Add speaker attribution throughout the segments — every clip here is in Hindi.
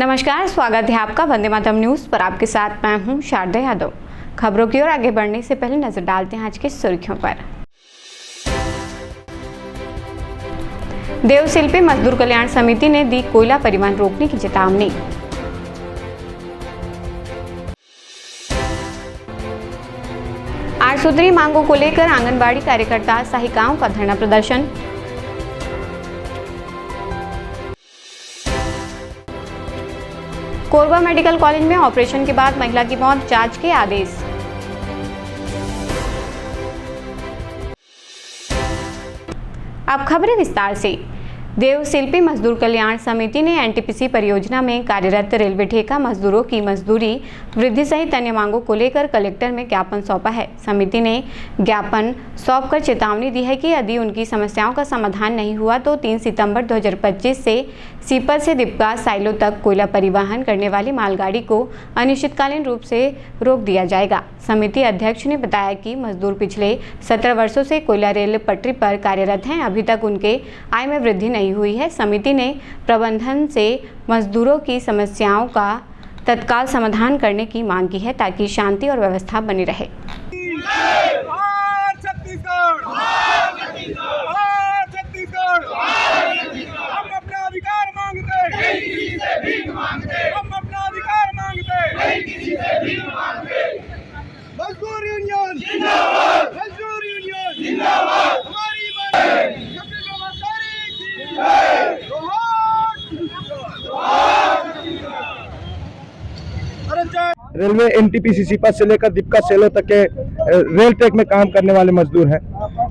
Speaker 1: नमस्कार, स्वागत है आपका वंदे मातरम न्यूज पर। आपके साथ मैं हूं शारदा यादव। खबरों की ओर आगे बढ़ने से पहले नजर डालते हैं आज की सुर्खियों पर। देवशिल्पी मजदूर कल्याण समिति ने दी कोयला परिवहन रोकने की चेतावनी। आठ सूत्री मांगों को लेकर आंगनबाड़ी कार्यकर्ता सहायिकाओं का धरना प्रदर्शन। कोरबा मेडिकल कॉलेज में ऑपरेशन के बाद महिला की मौत, जांच के आदेश। अब खबरें विस्तार से। देवशिल्पी मजदूर कल्याण समिति ने एनटीपीसी परियोजना में कार्यरत रेलवे ठेका मजदूरों की मजदूरी वृद्धि सहित अन्य मांगों को लेकर कलेक्टर में ज्ञापन सौंपा है। समिति ने ज्ञापन सौंपकर चेतावनी दी है कि यदि उनकी समस्याओं का समाधान नहीं हुआ तो 3 सितंबर 2025 से सीपत से दीपका साइलो तक कोयला परिवहन करने वाली मालगाड़ी को अनिश्चितकालीन रूप से रोक दिया जाएगा। समिति अध्यक्ष ने बताया कि मजदूर पिछले 17 वर्षों से कोयला रेल पटरी पर कार्यरत हैं। अभी तक उनके आय में वृद्धि नहीं हुई है। समिति ने प्रबंधन से मजदूरों की समस्याओं का तत्काल समाधान करने की मांग की है ताकि शांति और व्यवस्था बनी रहे।
Speaker 2: मजदूर यूनियन जिंदाबाद, मजदूर यूनियन जिंदाबाद, हमारी मांग
Speaker 3: रेलवे एनटीपीसी सीपत से लेकर दीपका सेलो तक के रेल ट्रैक में काम करने वाले मजदूर हैं।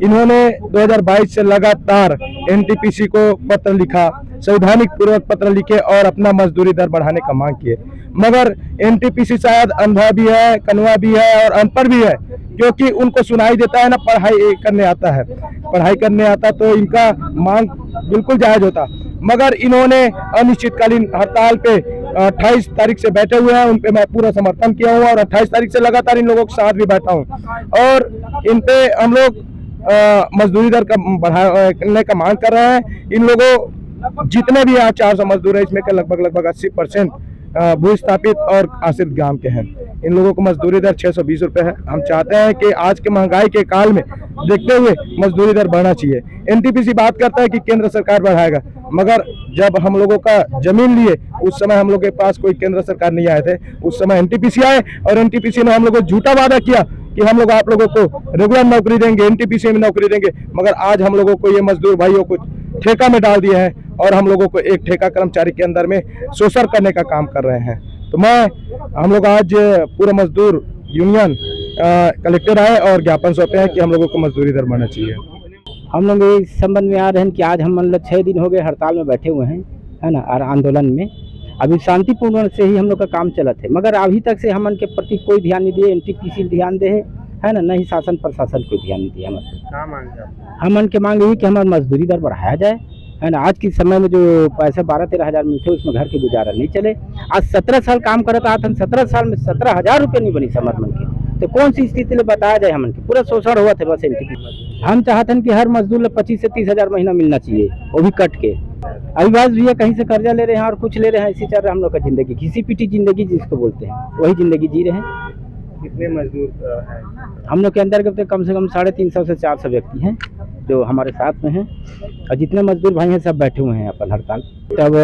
Speaker 3: इन्होंने 2022 से लगातार एनटीपीसी को पत्र लिखा, संवैधानिक पूर्वक पत्र लिखे और अपना मजदूरी दर बढ़ाने का मांग किए, मगर एनटीपीसी शायद अंधा भी है, कन्वा भी है और अनपढ़ भी है, क्योंकि उनको सुनाई देता है ना पढ़ाई करने आता है। पढ़ाई करने आता तो इनका मांग बिल्कुल जायज होता, मगर इन्होंने अनिश्चितकालीन हड़ताल पे 28 तारीख से बैठे हुए हैं। उन पे मैं पूरा समर्थन किया हूँ और 28 तारीख से लगातार इन लोगों के साथ भी बैठा हूँ और इन पे हम लोग मजदूरी दर का बढ़ाने का मांग कर रहे हैं। इन लोगों जितने भी यहाँ 400 मजदूर है, इसमें के लगभग 80% भूस्थापित और आश्रित ग्राम के हैं। इन लोगों को मजदूरी दर 620 रुपये है। हम चाहते हैं कि आज के महंगाई के काल में देखते हुए मजदूरी दर बढ़ना चाहिए। एनटीपीसी बात करता है कि केंद्र सरकार बढ़ाएगा, मगर जब हम लोगों का जमीन लिए उस समय हम लोग के पास कोई केंद्र सरकार नहीं आए थे। उस समय एनटीपीसी आए और एनटीपीसी ने हम लोग को झूठा वादा किया कि हम लोग आप लोगों को रेगुलर नौकरी देंगे, एनटीपीसी में नौकरी देंगे, मगर आज हम लोगों को ये मजदूर भाइयों को ठेका में डाल दिया है और हम लोगों को एक ठेका कर्मचारी के अंदर में शोषण करने का काम कर रहे हैं। तो हम लोग आज पूरा मजदूर यूनियन कलेक्टर आए और ज्ञापन सौंपे हैं कि हम लोगों को मजदूरी दर बढ़ना चाहिए।
Speaker 4: हम लोग इस संबंध में आ रहे हैं कि आज हम मतलब 6 दिन हो गए हड़ताल में बैठे हुए हैं, है ना, और आंदोलन में अभी शांतिपूर्ण से ही हम लोग का काम चलत है, मगर अभी तक से हमन के प्रति कोई ध्यान नहीं दिए। एनटीपीसी ध्यान दे है ना, नहीं शासन प्रशासन कोई ध्यान नहीं दिया। हमन के मांग यही कि हमारा मजदूरी दर बढ़ाया जाए, है ना। आज के समय में जो पैसे 12-13 हज़ार मिलते उसमें घर के गुजारा नहीं चले। आज 17 साल काम करता था, 17 साल में 17,000 रुपये नहीं बनी समझ मन के, तो कौन सी स्थिति ले बताया जाए। हमन के पूरा शोषण हुआ थे बस। हम चाहते हैं कि हर मजदूर को 25 से 30 हज़ार महीना मिलना चाहिए, वो भी कट के। अभी बात भी है कहीं से कर्जा ले रहे हैं और कुछ ले रहे हैं, इसी चल रहा है हम लोग का जिंदगी, घिसी पिटी जिंदगी जिसको बोलते हैं, वही जिंदगी जी रहे हैं।
Speaker 3: कितने मजदूर हैं
Speaker 4: हम लोग के अंदर के कम से कम 350 से 400 व्यक्ति हैं जो हमारे साथ में हैं, और जितने मजदूर भाई हैं सब बैठे हुए हैं अपन हड़ताल। तब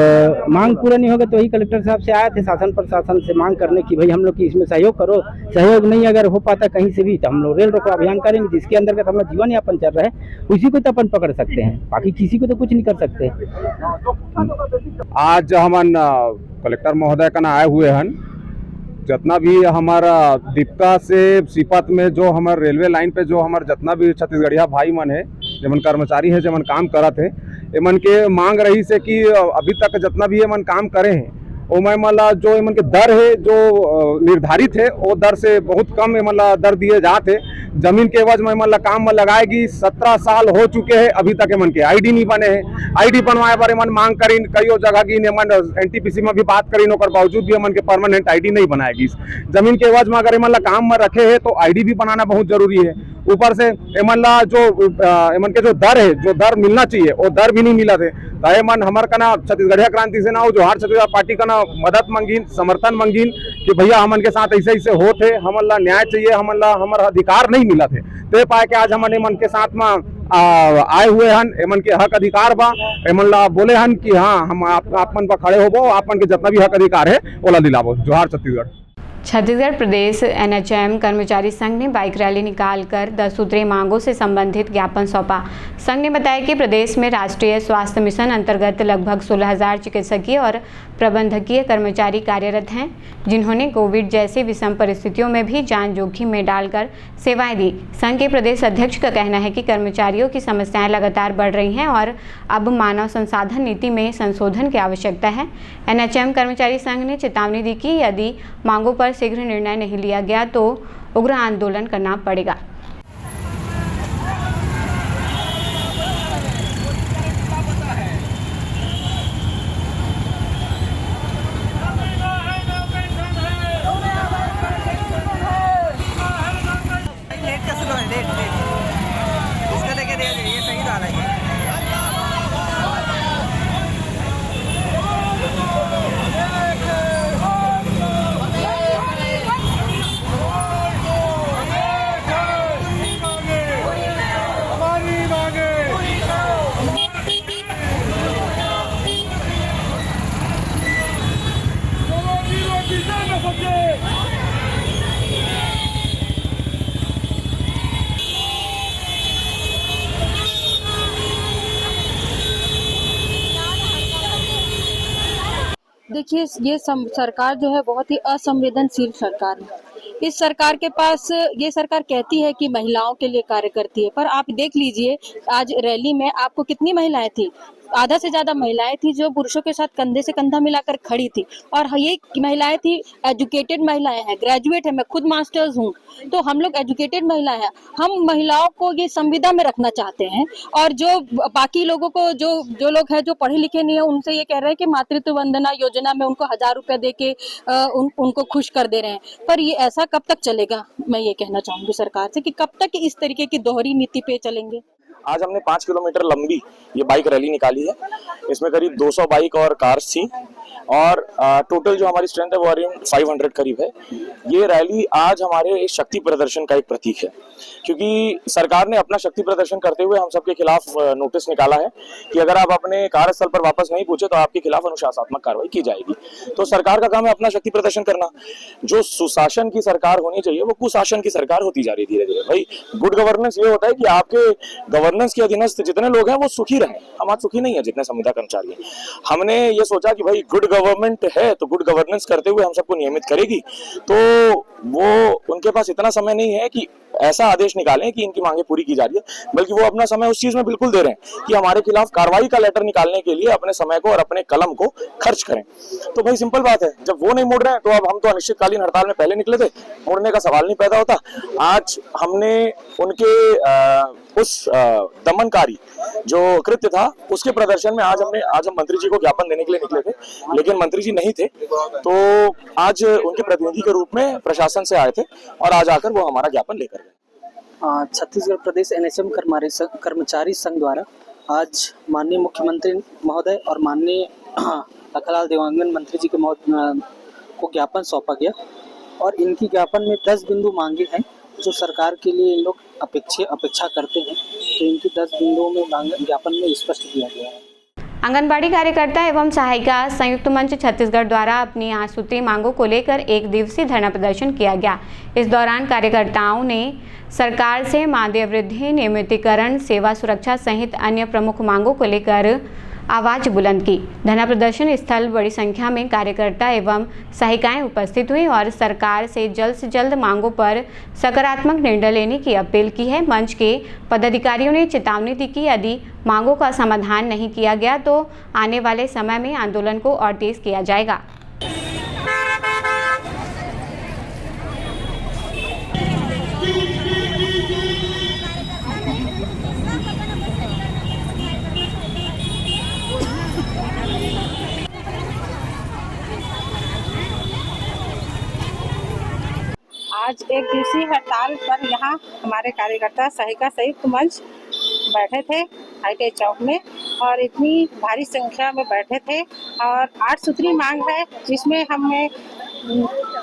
Speaker 4: मांग पूरा नहीं होगा तो वही कलेक्टर साहब से आए थे शासन प्रशासन से मांग करने की भाई हम लोग की इसमें सहयोग करो। सहयोग नहीं अगर हो पाता कहीं से भी तो हम लोग रेल रोको अभियान करेंगे, जिसके अंतर्गत हमारा जीवन यापन चल रहा है उसी को तो अपन पकड़ सकते हैं, बाकी किसी को तो कुछ नहीं कर सकते।
Speaker 5: आज हमन कलेक्टर महोदय का आए हुए हैं, जितना भी हमारा दीपका से सीपत में जो हमारे रेलवे लाइन पे जो हमारे जितना भी छत्तीसगढ़िया भाई मन है, जमन कर्मचारी है, जमन काम करत है, एमन के मांग रही से कि अभी तक जितना भी एमन काम करे हैं वो मतलब जो एमन के दर है जो निर्धारित है वो दर से बहुत कम मतलब दर दिए जाते। जमीन के एवज में मतलब काम में लगाएगी। 17 साल हो चुके हैं, अभी तक एमन के आईडी नहीं बने हैं। आईडी बनवाए पर एमन मांग करी, कई जगह की एमन एनटीपीसी में भी बात करी, ओकर बावजूद भी एमन के परमानेंट आईडी नहीं बनाएगी। जमीन के एवज में अगर एमन काम में रखे है तो आईडी भी बनाना बहुत जरूरी है। ऊपर से एमन ला जो एमन के जो दर है, जो दर मिलना चाहिए वो दर भी नहीं मिला थे। तो एमन हमार का ना छत्तीसगढ़िया क्रांति सेना हो जोहार छत्तीसगढ़ पार्टी का ना मदद मंगीन, समर्थन मंगीन कि भैया हमन के साथ ऐसे ऐसे हो थे, हमन ला न्याय चाहिए, हमन ला हमारा अधिकार नहीं मिला थे। तो पाए के आज हमन एमन के साथ में आए हुए हन, एमन के हक अधिकार बा, एमन ला बोले हन कि हाँ हम आप मन पर खड़े होबो, आपन के जितना भी हक अधिकार है ओला दिलाबो। जोहार छत्तीसगढ़।
Speaker 1: छत्तीसगढ़ प्रदेश एनएचएम कर्मचारी संघ ने बाइक रैली निकालकर 10 सूत्रीय मांगों से संबंधित ज्ञापन सौंपा। संघ ने बताया कि प्रदेश में राष्ट्रीय स्वास्थ्य मिशन अंतर्गत लगभग 16,000 चिकित्सकीय और प्रबंधकीय कर्मचारी कार्यरत हैं, जिन्होंने कोविड जैसी विषम परिस्थितियों में भी जान जोखिम में डालकर सेवाएं दी। संघ के प्रदेश अध्यक्ष का कहना है कि कर्मचारियों की समस्याएं लगातार बढ़ रही हैं और अब मानव संसाधन नीति में संशोधन की आवश्यकता है। एनएचएम कर्मचारी संघ ने चेतावनी दी कि यदि मांगों पर शीघ्र निर्णय नहीं लिया गया तो उग्र आंदोलन करना पड़ेगा।
Speaker 6: देखिए, ये सरकार जो है बहुत ही असंवेदनशील सरकार है। इस सरकार के पास, ये सरकार कहती है कि महिलाओं के लिए कार्य करती है, पर आप देख लीजिए आज रैली में आपको कितनी महिलाएं थी, आधा से ज्यादा महिलाएं थी जो पुरुषों के साथ कंधे से कंधा मिलाकर खड़ी थी। और ये महिलाएं थी एजुकेटेड महिलाएं हैं, ग्रेजुएट है, मैं खुद मास्टर्स हूँ, तो हम लोग एजुकेटेड महिलाएं हैं। हम महिलाओं को ये संविदा में रखना चाहते हैं और जो बाकी लोगों को जो लोग हैं जो पढ़े लिखे नहीं है उनसे ये कह रहे हैं कि मातृत्व वंदना योजना में उनको 1000 रुपया दे के उनको खुश कर दे रहे हैं। पर ये ऐसा कब तक चलेगा? मैं ये कहना चाहूंगी सरकार से कि कब तक इस तरीके की दोहरी नीति पे चलेंगे।
Speaker 7: आज हमने 5 किलोमीटर लंबी ये बाइक रैली निकाली है। इसमें करीब 200 बाइक और कार्स थी और टोटल जो हमारी स्ट्रेंथ है वो अराउंड 500 करीब है। ये रैली आज हमारे शक्ति प्रदर्शन का एक प्रतीक है, क्योंकि सरकार ने अपना शक्ति प्रदर्शन करते हुए हम सबके खिलाफ नोटिस निकाला है कि अगर आप अपने कार्यस्थल पर वापस नहीं पहुंचे तो आपके खिलाफ अनुशासनात्मक कार्रवाई की जाएगी। तो सरकार का काम है अपना शक्ति प्रदर्शन करना। जो सुशासन की सरकार होनी चाहिए वो कुशासन की सरकार होती जा रही धीरे धीरे। भाई गुड गवर्नेंस ये होता है कि आपके गवर्नेंस के अधीनस्थ जितने लोग हैं वो सुखी रहें। हम आज सुखी नहीं है जितने संविदा कर्मचारी हैं। हमने ये सोचा कि भाई गुड गवर्नमेंट है तो गुड गवर्नेंस करते हुए हम सबको नियमित करेगी, तो वो उनके पास इतना समय नहीं है कि ऐसा आदेश निकालें कि इनकी मांगे पूरी की जा रही है, बल्कि वो अपना समय उस चीज में बिल्कुल दे रहे हैं कि हमारे खिलाफ कार्रवाई का लेटर निकालने के लिए अपने समय को और अपने कलम को खर्च करें। तो भाई सिंपल बात है, जब वो नहीं मुड़ रहे हैं तो अब हम तो अनिश्चितकालीन हड़ताल में पहले निकले थे, मुड़ने का सवाल नहीं पैदा होता। आज हमने उनके उस दमनकारी जो कृत्य था उसके प्रदर्शन में आज हम मंत्री जी को ज्ञापन देने के लिए निकले थे, लेकिन मंत्री जी नहीं थे, तो आज उनके प्रतिनिधि के रूप में प्रशासन से आए थे और आज आकर वो हमारा ज्ञापन लेकर गए।
Speaker 8: छत्तीसगढ़ प्रदेश एनएचएम कर्मचारी संघ द्वारा आज माननीय मुख्यमंत्री महोदय और माननीय लखनलाल देवांगन मंत्री जी को ज्ञापन सौंपा गया और इनकी ज्ञापन में 10 बिंदु मांगे हैं जो सरकार के लिए इन लोग अपेक्षा करते हैं। तो इनकी 10 बिंदुओं में ज्ञापन में स्पष्ट किया गया है।
Speaker 1: आंगनबाड़ी कार्यकर्ता एवं सहायिका संयुक्त मंच छत्तीसगढ़ द्वारा अपनी 8 सूत्रीय मांगों को लेकर 1 दिवसीय धरना प्रदर्शन किया गया। इस दौरान कार्यकर्ताओं ने सरकार से मानदेय वृद्धि, नियमितीकरण, सेवा सुरक्षा सहित अन्य प्रमुख मांगों को लेकर आवाज बुलंद की। धरना प्रदर्शन स्थल बड़ी संख्या में कार्यकर्ता एवं सहायिकाएं उपस्थित हुई और सरकार से जल्द मांगों पर सकारात्मक निर्णय लेने की अपील की है। मंच के पदाधिकारियों ने चेतावनी दी कि यदि मांगों का समाधान नहीं किया गया तो आने वाले समय में आंदोलन को और तेज किया जाएगा।
Speaker 6: आज
Speaker 9: आज एक दिवसीय हड़ताल पर यहाँ हमारे कार्यकर्ता सहायिका संयुक्त मंच बैठे थे ITI चौक में, और इतनी भारी संख्या में बैठे थे। और 8 सूत्री मांग है, जिसमें हमें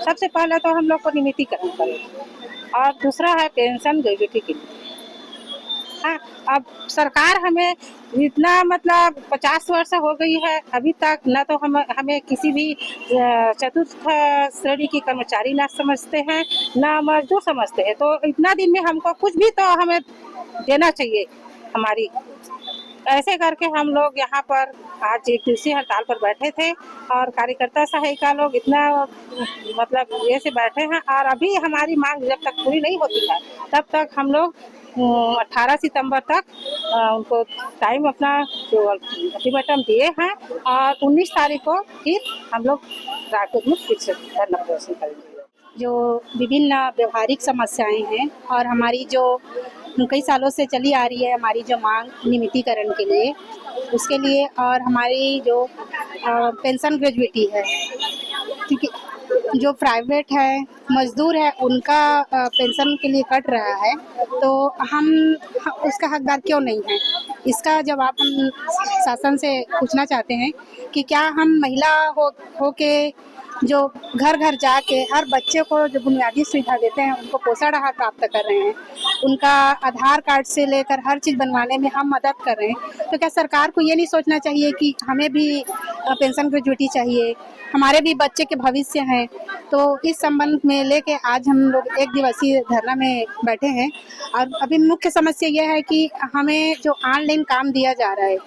Speaker 9: सबसे पहले तो हम लोग को नियमितीकरण करें, और दूसरा है पेंशन ग्रेजुएटी के लिए। हाँ, अब सरकार हमें इतना मतलब 50 वर्ष हो गई है, अभी तक न तो हमें किसी भी चतुर्थ श्रेणी की कर्मचारी ना समझते हैं, ना मजदूर समझते हैं। तो इतना दिन में हमको कुछ भी तो हमें देना चाहिए हमारी। ऐसे करके हम लोग यहाँ पर आज एक दिवसीय हड़ताल पर बैठे थे, और कार्यकर्ता सहायिका लोग इतना मतलब ये से बैठे हैं। और अभी हमारी मांग जब तक पूरी नहीं होती है, तब तक हम लोग 18 सितंबर तक उनको टाइम अपना जो अल्टीमेटम दिए हैं, और 19 तारीख को फिर हम लोग राजकोट में फिर से धरना प्रदर्शन करेंगे।
Speaker 10: जो विभिन्न व्यवहारिक समस्याएं हैं और हमारी जो कई सालों से चली आ रही है, हमारी जो मांग नियमितीकरण के लिए, उसके लिए, और हमारी जो पेंशन ग्रेजुएटी है, क्योंकि जो प्राइवेट है, मजदूर है, उनका पेंशन के लिए कट रहा है, तो हम उसका हकदार क्यों नहीं है? इसका जवाब हम शासन से पूछना चाहते हैं कि क्या हम महिला हो के जो घर घर जाके हर बच्चे को जो बुनियादी सुविधा देते हैं, उनको पोषण आहार प्राप्त कर रहे हैं, उनका आधार कार्ड से लेकर हर चीज़ बनवाने में हम मदद कर रहे हैं, तो क्या सरकार को ये नहीं सोचना चाहिए कि हमें भी पेंशन ग्रेजुएटी चाहिए? हमारे भी बच्चे के भविष्य हैं। तो इस संबंध में लेके आज हम लोग एक दिवसीय धरना में बैठे हैं। और अभी मुख्य समस्या यह है कि हमें जो ऑनलाइन काम दिया जा रहा है,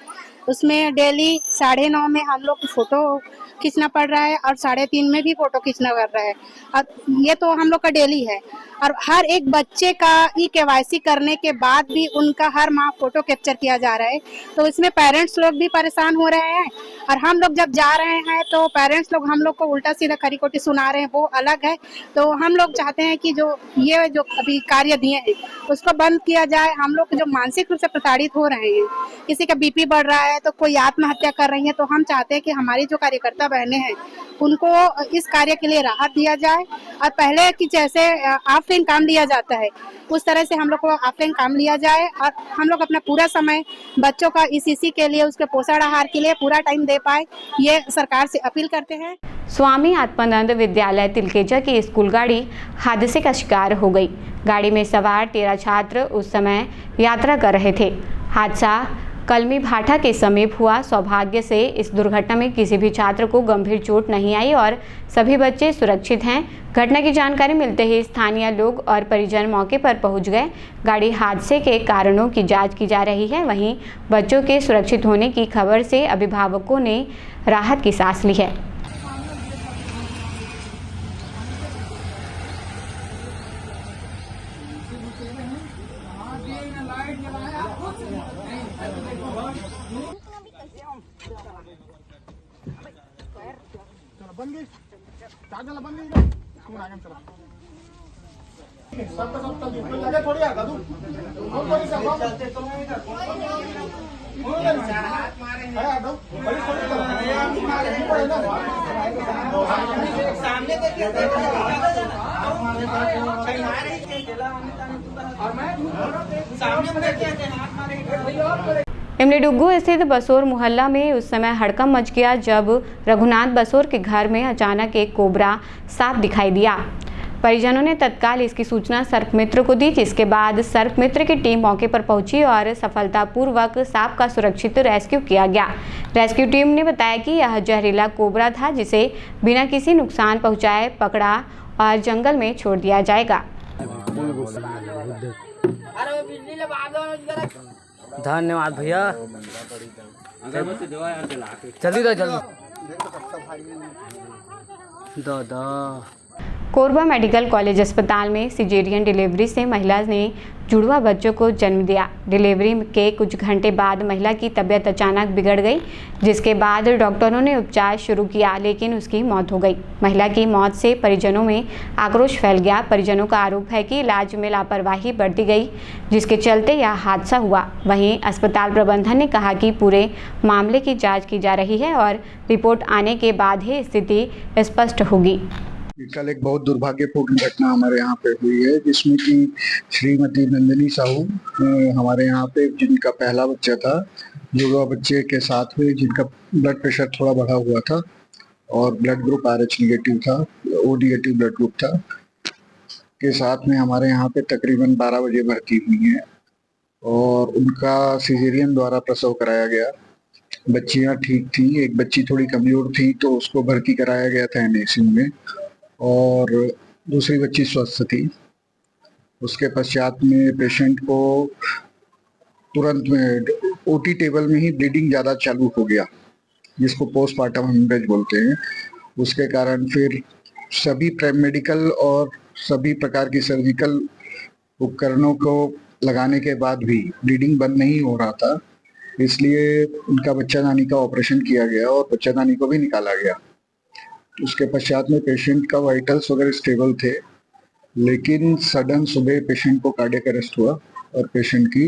Speaker 10: उसमें डेली 9:30 में हम लोग फ़ोटो खींचना पड़ रहा है, और 3:30 में भी फ़ोटो खींचना पड़ रहा है, और ये तो हम लोग का डेली है। और हर एक बच्चे का KYC करने के बाद भी उनका हर माह फ़ोटो कैप्चर किया जा रहा है, तो इसमें पेरेंट्स लोग भी परेशान हो रहे हैं। और हम लोग जब जा रहे हैं तो पेरेंट्स लोग हम लोग को उल्टा सीधा खरी खोटी सुना रहे हैं, वो अलग है। तो हम लोग चाहते हैं कि जो अभी कार्य दिए हैं उसको बंद किया जाए। हम लोग जो मानसिक रूप से प्रताड़ित हो रहे हैं, किसी का BP बढ़ रहा है, तो कोई आत्महत्या कर रही है, तो हम चाहते हैं कि हमारी जो कार्यकर्ता बहनें हैं उनको इस कार्य के लिए राहत दिया जाए, और पहले की जैसे ऑफलाइन काम दिया जाता है उस तरह से हम लोग को ऑफलाइन काम लिया जाए, और हम लोग अपना पूरा समय बच्चों का ECC के लिए, उसके पोषण आहार के लिए पूरा टाइम दे पाए, ये सरकार से अपील करते हैं।
Speaker 1: स्वामी आत्मानंद विद्यालय तिलकेजा की स्कूल गाड़ी हादसे का शिकार हो गई। गाड़ी में सवार 13 छात्र उस समय यात्रा कर रहे थे। हादसा कलमी भाटा के समीप हुआ। सौभाग्य से इस दुर्घटना में किसी भी छात्र को गंभीर चोट नहीं आई और सभी बच्चे सुरक्षित हैं। घटना की जानकारी मिलते ही स्थानीय लोग और परिजन मौके पर पहुंच गए। गाड़ी हादसे के कारणों की जांच की जा रही है। वहीं बच्चों के सुरक्षित होने की खबर से अभिभावकों ने राहत की सांस ली है। इमलीडुग्गू स्थित बसोर मोहल्ला में उस समय हड़कंप मच गया जब रघुनाथ बसोर के घर में अचानक एक कोबरा सांप दिखाई दिया। परिजनों ने तत्काल इसकी सूचना सर्पमित्र को दी, जिसके बाद सर्पमित्र की टीम मौके पर पहुंची और सफलतापूर्वक सांप का सुरक्षित रेस्क्यू किया गया। रेस्क्यू टीम ने बताया कि यह जहरीला कोबरा था, जिसे बिना किसी नुकसान पहुंचाए पकड़ा और जंगल में छोड़ दिया जाएगा।
Speaker 11: धन्यवाद भैया, जल्दी दो।
Speaker 1: कोरबा मेडिकल कॉलेज अस्पताल में सिजेरियन डिलीवरी से महिला ने जुड़वा बच्चों को जन्म दिया। डिलीवरी के कुछ घंटे बाद महिला की तबीयत अचानक बिगड़ गई, जिसके बाद डॉक्टरों ने उपचार शुरू किया, लेकिन उसकी मौत हो गई। महिला की मौत से परिजनों में आक्रोश फैल गया। परिजनों का आरोप है कि इलाज में लापरवाही बरती गई, जिसके चलते यह हादसा हुआ। वहीं अस्पताल प्रबंधन ने कहा कि पूरे मामले की जाँच की जा रही है और रिपोर्ट आने के बाद ही स्थिति स्पष्ट होगी।
Speaker 12: कल एक बहुत दुर्भाग्यपूर्ण घटना हमारे यहाँ पे हुई है, जिसमें कि श्रीमती नंदिनी साहू हमारे यहाँ पे, जिनका पहला बच्चा था, युवा बच्चे के साथ में, जिनका ब्लड प्रेशर थोड़ा बढ़ा हुआ था और ब्लड ग्रुप RH नेगेटिव था, O नेगेटिव ब्लड ग्रुप था, के साथ में हमारे यहाँ पे तकरीबन 12 बजे भर्ती हुई हैं और उनका सिजेरियन द्वारा प्रसव कराया गया। बच्चियाँ ठीक थी, एक बच्ची थोड़ी कमजोर थी तो उसको भर्ती कराया गया था NICU में और दूसरी बच्ची स्वस्थ थी। उसके पश्चात में पेशेंट को तुरंत में OT टेबल में ही ब्लीडिंग ज़्यादा चालू हो गया, जिसको पोस्टमार्टम हेमरेज बोलते हैं। उसके कारण फिर सभी पैरामेडिकल और सभी प्रकार की सर्जिकल उपकरणों को लगाने के बाद भी ब्लीडिंग बंद नहीं हो रहा था, इसलिए उनका बच्चादानी का ऑपरेशन किया गया और बच्चादानी को भी निकाला गया। उसके पश्चात में पेशेंट का वाइटल्स वगैरह स्टेबल थे, लेकिन सडन सुबह पेशेंट को कार्डियक अरेस्ट हुआ और पेशेंट की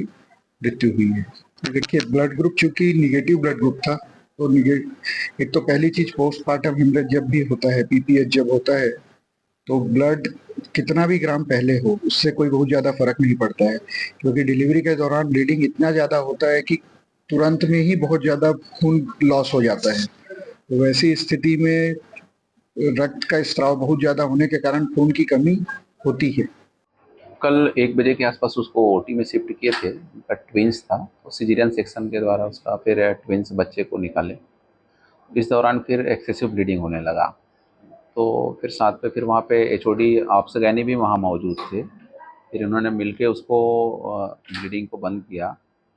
Speaker 12: मृत्यु हुई है। देखिए, ब्लड ग्रुप चूंकि निगेटिव ब्लड ग्रुप था तो एक तो पहली चीज पोस्टमार्टम हेमरेज जब भी होता है, PPH जब होता है, तो ब्लड कितना भी ग्राम पहले हो उससे कोई बहुत ज़्यादा फर्क नहीं पड़ता है, क्योंकि डिलीवरी के दौरान ब्लीडिंग इतना ज़्यादा होता है कि तुरंत में ही बहुत ज़्यादा खून लॉस हो जाता है। तो वैसी स्थिति में रक्त का स्त्राव बहुत ज़्यादा होने के कारण खून की कमी होती है।
Speaker 13: कल 1 बजे के आसपास उसको OT में शिफ्ट किए थे, उनका ट्विंस था, तो सिजेरियन सेक्शन के द्वारा उसका फिर ट्विंस बच्चे को निकाले। इस दौरान फिर एक्सेसिव ब्लीडिंग होने लगा, तो फिर साथ में फिर वहाँ पे HOD ऑब्स-गैनी भी वहाँ मौजूद थे। फिर उन्होंने मिलके उसको ब्लीडिंग को बंद किया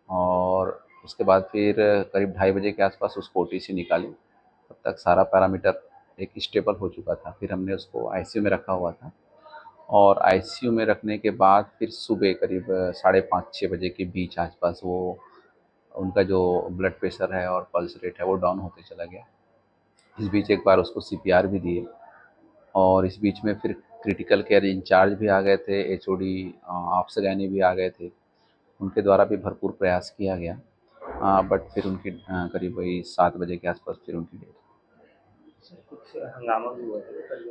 Speaker 13: और उसके बाद फिर करीब 2:30 बजे के आसपास उसको OT से निकाली। तब तक सारा पैरामीटर एक स्टेबल हो चुका था। फिर हमने उसको ICU में रखा हुआ था और ICU में रखने के बाद फिर सुबह करीब 5:30-6 बजे के बीच आसपास वो उनका जो ब्लड प्रेशर है और पल्स रेट है वो डाउन होते चला गया। इस बीच एक बार उसको CPR भी दिए और इस बीच में फिर क्रिटिकल केयर इंचार्ज भी आ गए थे, HOD ऑब्स-गैनी भी आ गए थे। उनके द्वारा भी भरपूर प्रयास किया गया, बट फिर उनकी करीब वही 7 बजे के आसपास फिर उनकी डेथ।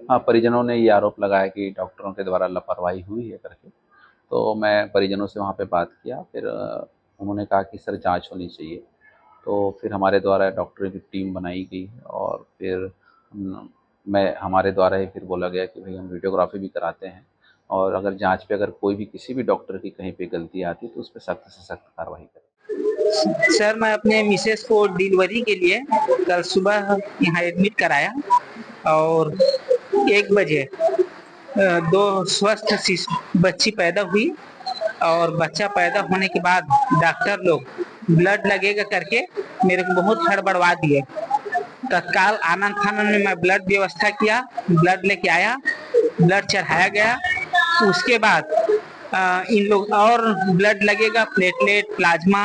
Speaker 13: हाँ, परिजनों ने ये आरोप लगाया कि डॉक्टरों के द्वारा लापरवाही हुई है करके। तो मैं परिजनों से वहाँ पे बात किया, फिर उन्होंने कहा कि सर जांच होनी चाहिए। तो फिर हमारे द्वारा डॉक्टरों की टीम बनाई गई और फिर हमारे द्वारा ही फिर बोला गया कि भाई हम वीडियोग्राफी भी कराते हैं और अगर जांच पे अगर कोई भी किसी भी डॉक्टर की कहीं पे गलती आती तो उस पर सख्त से सख्त कार्रवाई करें।
Speaker 14: सर, मैं अपने मिसेस को डिलीवरी के लिए कल सुबह यहाँ एडमिट कराया और 1 बजे 2 स्वस्थ बच्ची पैदा हुई और बच्चा पैदा होने के बाद डॉक्टर लोग ब्लड लगेगा करके मेरे को बहुत हड़बड़वा दिए। तत्काल आनंद फानन में मैं ब्लड व्यवस्था किया, ब्लड लेके आया, ब्लड चढ़ाया गया। उसके बाद इन लोग और ब्लड लगेगा, प्लेटलेट, प्लाज्मा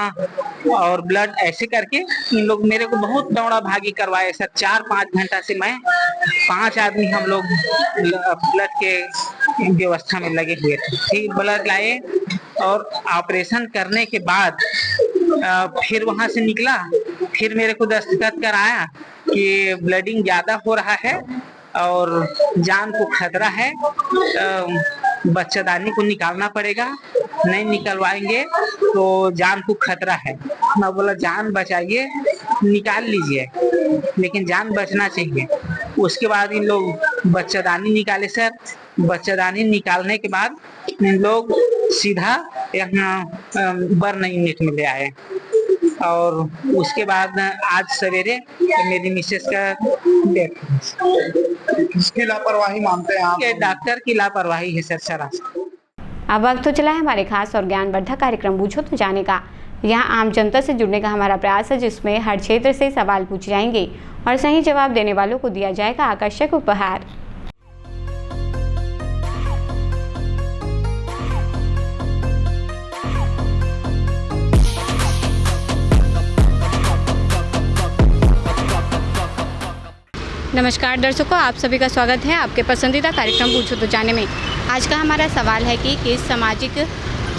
Speaker 14: और ब्लड, ऐसे करके इन लोग मेरे को बहुत दौड़ा भागी करवाए सर। 4-5 घंटा से मैं 5 आदमी हम लोग ब्लड के व्यवस्था में लगे हुए थे। ठीक, ब्लड लाए और ऑपरेशन करने के बाद फिर वहां से निकला, फिर मेरे को दस्तखत कराया कि ब्लडिंग ज्यादा हो रहा है और जान को खतरा है, बच्चादानी को निकालना पड़ेगा, नहीं निकलवाएंगे तो जान को खतरा है। मैं बोला जान बचाइए, निकाल लीजिए, लेकिन जान बचना चाहिए। उसके बाद इन लोग बच्चादानी निकाले सर। बच्चादानी निकालने के बाद इन लोग सीधा यहाँ बर्न यूनिट में ले आए और उसके बाद आज सवेरे मेरी मिसेस का डेथ।
Speaker 12: किसकी लापरवाही मानते हैं आप?
Speaker 14: डॉक्टर की लापरवाही है सर सरासर।
Speaker 1: अब वक्त तो चला है हमारे खास और ज्ञानवर्धक कार्यक्रम पूछो तो जाने का। यहाँ आम जनता से जुड़ने का हमारा प्रयास है, जिसमें हर क्षेत्र से सवाल पूछे जाएंगे और सही जवाब देने वालों को दिया जाएगा आकर्षक उपहार। नमस्कार दर्शकों, आप सभी का स्वागत है आपके पसंदीदा कार्यक्रम पूछो तो जाने में। आज का हमारा सवाल है कि किस सामाजिक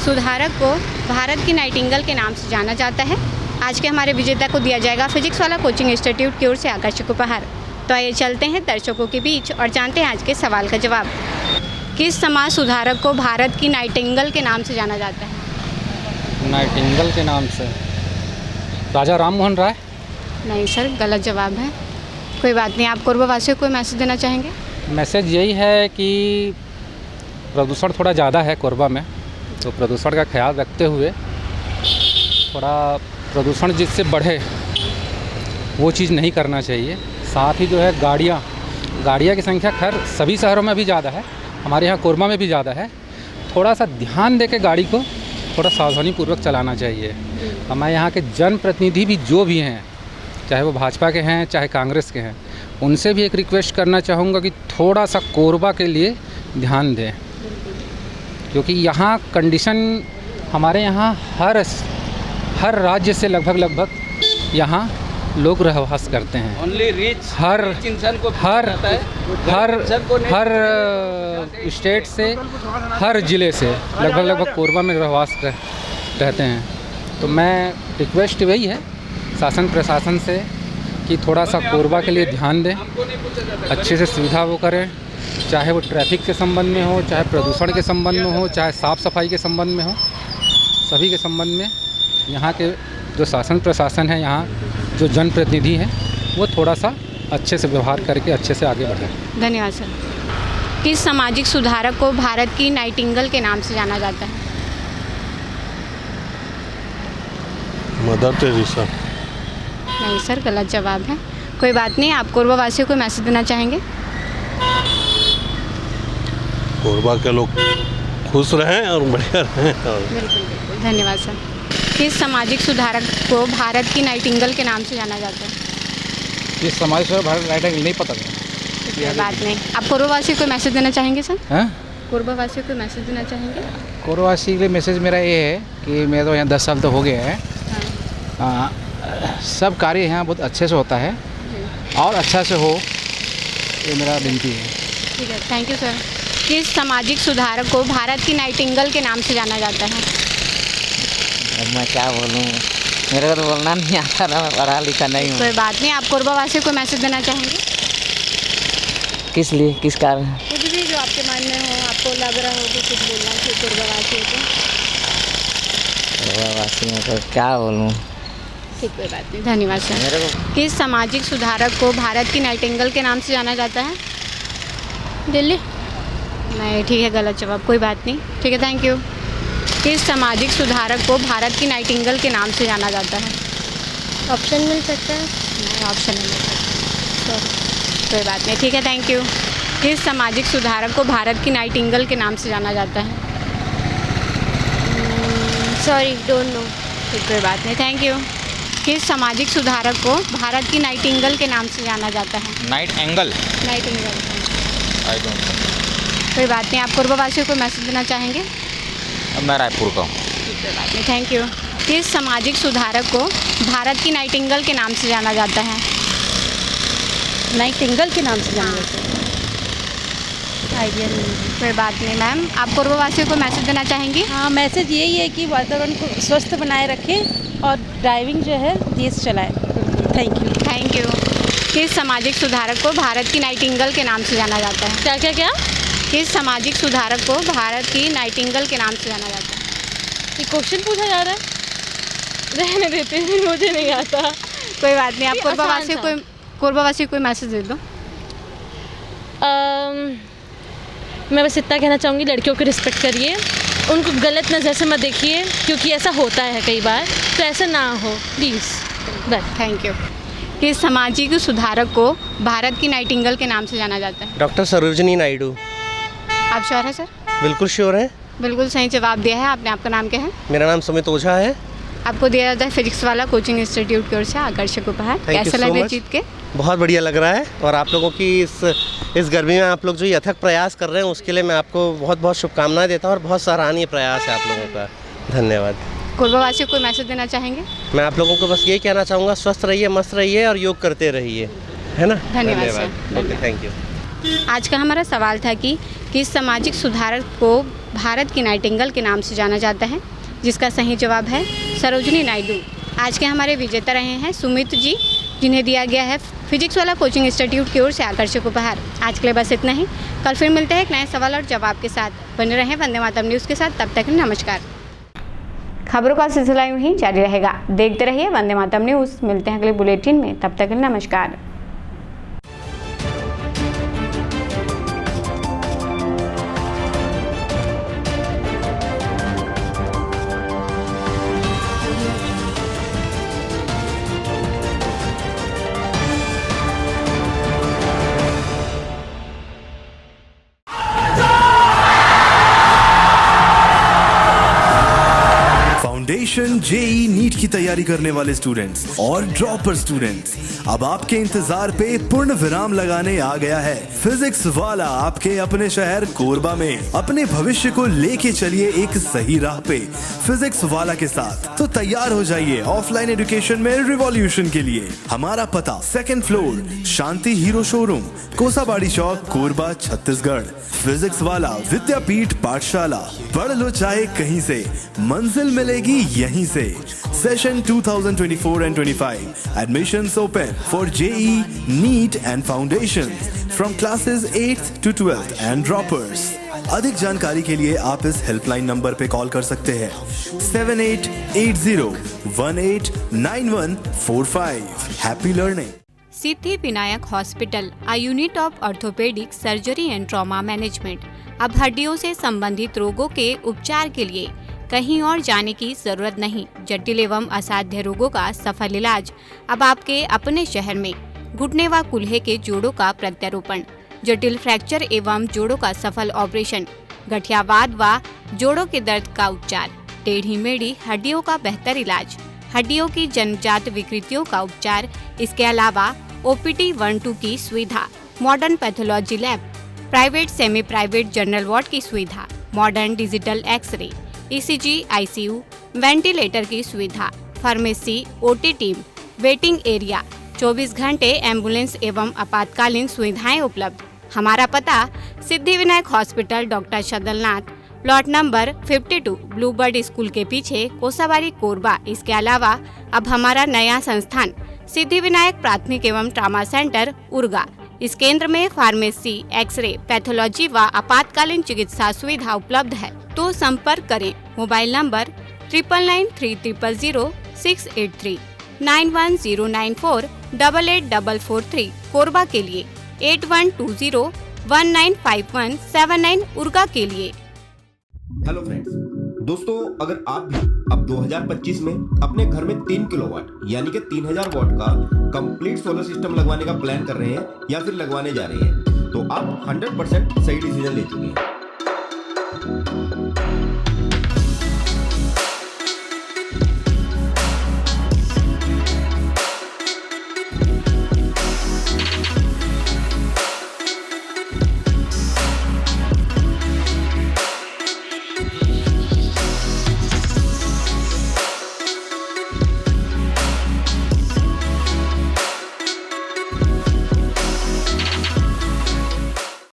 Speaker 1: सुधारक को भारत की नाइटिंगेल के नाम से जाना जाता है। आज के हमारे विजेता को दिया जाएगा फिजिक्स वाला कोचिंग इंस्टीट्यूट की ओर से आकर्षक उपहार। तो आइए चलते हैं दर्शकों के बीच और जानते हैं आज के सवाल का जवाब। किस समाज सुधारक को भारत की नाइटिंगेल के नाम से जाना जाता है?
Speaker 15: नाइटिंगेल के नाम से राजा राम मोहन राय।
Speaker 1: नहीं सर, गलत जवाब है। कोई बात नहीं, आप कोरबा वासियों को कोई मैसेज देना चाहेंगे?
Speaker 15: मैसेज यही है कि प्रदूषण थोड़ा ज़्यादा है कोरबा में, तो प्रदूषण का ख्याल रखते हुए थोड़ा प्रदूषण जिससे बढ़े वो चीज़ नहीं करना चाहिए। साथ ही जो है गाड़ियाँ की संख्या खैर सभी शहरों में भी ज़्यादा है, हमारे यहाँ कोरबा में भी ज़्यादा है। थोड़ा सा ध्यान दे के गाड़ी को थोड़ा सावधानीपूर्वक चलाना चाहिए। हमारे यहाँ के जनप्रतिनिधि भी जो भी हैं, चाहे वो भाजपा के हैं चाहे कांग्रेस के हैं, उनसे भी एक रिक्वेस्ट करना चाहूँगा कि थोड़ा सा कोरबा के लिए ध्यान दें, क्योंकि यहाँ कंडीशन हमारे यहाँ हर राज्य से लगभग यहाँ लोग रहवास करते हैं। हर स्टेट से, हर ज़िले से लगभग कोरबा में रहवास रहते हैं। तो मैं रिक्वेस्ट वही है शासन प्रशासन से कि थोड़ा सा कोरबा के लिए ध्यान दें, अच्छे से सुविधा वो करें, चाहे वो ट्रैफिक के संबंध में हो, चाहे प्रदूषण के संबंध में हो, चाहे साफ़ सफाई के संबंध में हो, सभी के संबंध में यहाँ के जो शासन प्रशासन है, यहाँ जो जनप्रतिनिधि हैं, वो थोड़ा सा अच्छे से व्यवहार करके अच्छे से आगे बढ़ें।
Speaker 1: धन्यवाद सर। किस सामाजिक सुधारक को भारत की नाइटिंगेल के नाम से जाना जाता है?
Speaker 16: Mother Teresa.
Speaker 1: नहीं सर, गलत जवाब है। कोई बात नहीं, आप कोरबा वासियों को मैसेज देना चाहेंगे?
Speaker 16: कोरबा के लोग खुश रहें और बढ़िया रहें।
Speaker 1: बिल्कुल, धन्यवाद सर। किस सामाजिक सुधारक को भारत की नाइटिंगेल के नाम से जाना जाता है?
Speaker 15: किस सामाजिक सुधारक भारत नाइटिंगेल नहीं पता।
Speaker 1: कोई बात नहीं, आप कोरबा वासियों को मैसेज देना चाहेंगे सर?
Speaker 15: हाँ,
Speaker 1: कोरबा वासियों को मैसेज देना चाहेंगे?
Speaker 15: कोरबा वासी के लिए मैसेज मेरा ये है कि मैं तो यहाँ 10 साल तो हो गए हैं। सब कार्य यहाँ बहुत अच्छे से होता है और अच्छा से हो, ये मेरा विनती है।
Speaker 1: ठीक है, थैंक यू सर। किस सामाजिक सुधारक को भारत की नाइटिंगेल के नाम से जाना जाता है?
Speaker 11: अब मैं क्या बोलूँ, मेरे को तो बोलना नहीं आता ना, मैं पढ़ा लिखा नहीं हूँ।
Speaker 1: कोई बात नहीं, आप कोरबा वासियों को मैसेज देना चाहेंगे?
Speaker 11: किस लिए, किस कारण?
Speaker 1: कुछ भी जो आपके मन में हो, आपको लग रहा हो कि कुछ बोलना चाहिए कोरबा वासियों को।
Speaker 11: कोरबा वासी में तो क्या बोलूँ।
Speaker 1: ठीक, कोई बात नहीं, धन्यवाद सर। किस सामाजिक सुधारक को भारत की नाइटिंगेल के नाम से जाना जाता है? दिल्ली। नहीं, ठीक है, गलत जवाब। कोई बात नहीं, ठीक है, थैंक यू। किस सामाजिक सुधारक को भारत की नाइटिंगेल के नाम से जाना जाता है? ऑप्शन मिल सकता है? नहीं, ऑप्शन नहीं मिल सकता। कोई बात नहीं, ठीक है, थैंक यू। किस सामाजिक सुधारक को भारत की नाइटिंगेल के नाम से जाना जाता है? Sorry, don't know. ठीक, कोई बात नहीं, थैंक यू। किस सामाजिक सुधारक को भारत की नाइटिंगेल के नाम से जाना जाता है?
Speaker 17: नाइटिंगेल।
Speaker 1: नाइटिंगेल, कोई बात नहीं, आप कोरबा वासियों को मैसेज देना चाहेंगे?
Speaker 17: मैं रायपुर का हूँ।
Speaker 1: कोई बात नहीं, थैंक यू। किस सामाजिक सुधारक को भारत की नाइटिंगेल के नाम से जाना जाता है? नाइटिंगेल के नाम से जाना जाता है? आइडिया नहीं। कोई बात नहीं मैम, आप कोरबा वासियों को मैसेज देना चाहेंगी?
Speaker 6: हाँ, मैसेज यही है कि वातावरण को स्वस्थ बनाए रखें और ड्राइविंग जो है तेज चलाएं। Thank you.
Speaker 1: Thank you. किस सामाजिक सुधारक को भारत की नाइटिंगेल के नाम से जाना जाता है?
Speaker 6: क्या क्या क्या?
Speaker 1: किस सामाजिक सुधारक को भारत की नाइटिंगेल के नाम से जाना जाता है?
Speaker 6: ये क्वेश्चन पूछा जा रहा है, रहने देते हैं, मुझे नहीं आता।
Speaker 1: कोई बात नहीं, आप कोरबा वासियों को मैसेज दे दो।
Speaker 6: मैं बस इतना कहना चाहूँगी, लड़कियों को रिस्पेक्ट करिए, उनको गलत नज़र से मत देखिए, क्योंकि ऐसा होता है कई बार, तो ऐसा ना हो प्लीज़। बस,
Speaker 1: थैंक यू। किस सामाजिक सुधारक को भारत की नाइटिंगेल के नाम से जाना जाता है?
Speaker 18: डॉक्टर सरोजिनी नायडू।
Speaker 1: आप श्योर हैं सर?
Speaker 18: बिल्कुल श्योर है।
Speaker 1: बिल्कुल सही जवाब दिया है आपने। आपका नाम क्या है?
Speaker 18: मेरा नाम सुमित ओझा है।
Speaker 1: आपको दिया जाता है फिजिक्स वाला कोचिंग इंस्टीट्यूट की ओर से आकर्षक उपहार। कैसा लग रहा है जीत के?
Speaker 18: बहुत बढ़िया लग रहा है, और आप लोगों की इस गर्मी में आप लोग जो ये अथक प्रयास कर रहे हैं, उसके लिए मैं आपको बहुत बहुत शुभकामनाएं देता हूँ, और बहुत सराहनीय प्रयास है आप लोगों का। धन्यवाद।
Speaker 1: कोरबा वासियों को मैसेज देना चाहेंगे?
Speaker 18: मैं आप लोगों को बस यही कहना चाहूँगा, स्वस्थ रहिए, मस्त रहिए और योग करते रहिए, है ना?
Speaker 1: धन्यवाद सर।
Speaker 18: Okay, thank you.
Speaker 1: आज का हमारा सवाल था कि किस सामाजिक सुधारक को भारत की नाइटिंगेल के नाम से जाना जाता है, जिसका सही जवाब है सरोजिनी नायडू। आज के हमारे विजेता रहे हैं सुमित जी जिन्हें दिया गया है फिजिक्स वाला कोचिंग इंस्टीट्यूट की ओर से आकर्षक उपहार। आज के लिए बस इतना ही। कल फिर मिलते हैं एक नए सवाल और जवाब के साथ। बने रहें वंदे मातरम न्यूज़ के साथ। तब तक नमस्कार। खबरों का सिलसिला यूं ही जारी रहेगा। देखते रहिए वंदे मातरम न्यूज़। मिलते हैं अगले बुलेटिन में। तब तक नमस्कार।
Speaker 19: फाउंडेशन जेई नीट की तैयारी करने वाले स्टूडेंट्स और ड्रॉपर स्टूडेंट्स, अब आपके इंतजार पे पूर्ण विराम लगाने आ गया है फिजिक्स वाला आपके अपने शहर कोरबा में। अपने भविष्य को लेके चलिए एक सही राह पे फिजिक्स वाला के साथ। तो तैयार हो जाइए ऑफलाइन एजुकेशन में रिवॉल्यूशन के लिए। हमारा पता 2nd फ्लोर शांति हीरो शोरूम, कोसाबाड़ी चौक, कोरबा, छत्तीसगढ़। फिजिक्स वाला विद्यापीठ पाठशाला, पढ़ लो चाहे कहीं से, मंजिल मिलेगी यहीं से। Session 2024 and 25 admissions open for JEE, NEET and Foundations from classes 8th to 12th and droppers। अधिक जानकारी के लिए आप इस हेल्पलाइन नंबर पे कॉल कर सकते हैं 7880189145। Happy learning.
Speaker 1: Siddhi Vinayak hospital, a unit of orthopaedic surgery and trauma management. अब हड्डियों से संबंधित रोगों के उपचार के लिए कहीं और जाने की जरूरत नहीं। जटिल एवं असाध्य रोगों का सफल इलाज अब आपके अपने शहर में। घुटने व कूल्हे के जोड़ों का प्रत्यारोपण, जटिल फ्रैक्चर एवं जोड़ों का सफल ऑपरेशन, गठियावाद व जोड़ों के दर्द का उपचार, टेढ़ी मेढ़ी हड्डियों का बेहतर इलाज, हड्डियों की जन्मजात विकृतियों का उपचार। इसके अलावा OPT 1-2 की सुविधा, modern pathology lab, private semi private general ward की सुविधा, modern digital x-ray, ECG, ICU, ventilator की सुविधा, pharmacy, OT team, waiting area, 24 घंटे एम्बुलेंस एवं आपातकालीन सुविधाएं उपलब्ध। हमारा पता Siddhi Vinayak hospital, doctor Shadalnath, plot number 52, Bluebird school के पीछे, कोसाबाड़ी, कोरबा। इसके अलावा अब हमारा नया संस्थान सिद्धि विनायक प्राथमिक एवं ट्रामा सेंटर, उर्गा। इस केंद्र में फार्मेसी, एक्सरे, पैथोलॉजी व आपातकालीन चिकित्सा सुविधा उपलब्ध है। तो संपर्क करें। मोबाइल नंबर 9993000683, 9109488443, कोरबा के लिए 8120195179, उर्गा के लिए।
Speaker 20: हेलो फ्रेंड्स, दोस्तों अगर आप भी अब 2025 में अपने घर में 3 किलोवाट यानी कि 3000 वाट का कंप्लीट सोलर सिस्टम लगवाने का प्लान कर रहे हैं या फिर लगवाने जा रहे हैं, तो आप 100% सही डिसीजन ले चुके हैं।